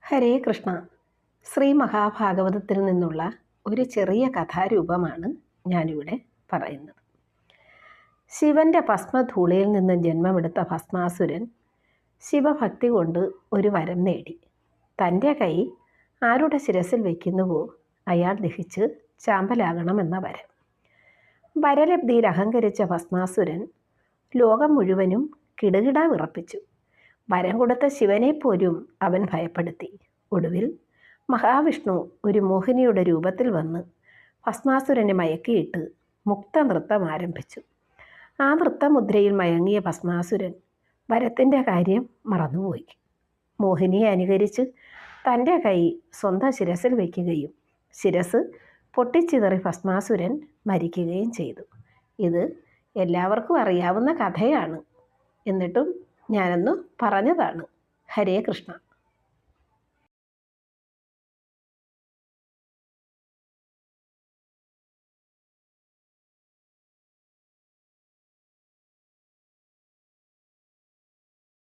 ഹരേ കൃഷ്ണ. ശ്രീ മഹാഭാഗവതത്തിൽ നിന്നുള്ള ഒരു ചെറിയ കഥാരൂപമാണ് ഞാനിവിടെ പറയുന്നത്. ശിവന്റെ ഭസ്മധൂളിയിൽ നിന്ന് ജന്മമെടുത്ത ഭസ്മാസുരൻ ശിവഭക്തി കൊണ്ട് ഒരു വരം നേടി. തൻ്റെ കൈ ആരുടെ ശിരസിൽ വയ്ക്കുന്നുവോ അയാൾ ദഹിച്ച് ചാമ്പലാകണമെന്ന വരം. വരലബ്ധിയിൽ അഹങ്കരിച്ച ഭസ്മാസുരൻ ലോകം മുഴുവനും കിടുകിട വിറപ്പിച്ചു. വരം കൊടുത്ത ശിവനെ പോലും അവൻ ഭയപ്പെടുത്തി. ഒടുവിൽ മഹാവിഷ്ണു ഒരു മോഹിനിയുടെ രൂപത്തിൽ വന്ന് ഭസ്മാസുരനെ മയക്കിയിട്ട് മുക്തനൃത്തം ആരംഭിച്ചു. ആ നൃത്തമുദ്രയിൽ മയങ്ങിയ ഭസ്മാസുരൻ വരത്തിൻ്റെ കാര്യം മറന്നുപോയി. മോഹിനിയെ അനുകരിച്ച് തൻ്റെ കൈ സ്വന്തം ശിരസിൽ വയ്ക്കുകയും ശിരസ് പൊട്ടിച്ചിതറി ഭസ്മാസുരൻ മരിക്കുകയും ചെയ്തു. ഇത് എല്ലാവർക്കും അറിയാവുന്ന കഥയാണ്. എന്നിട്ടും ഞാനൊന്ന് പറഞ്ഞതാണ്. ഹരേ കൃഷ്ണ.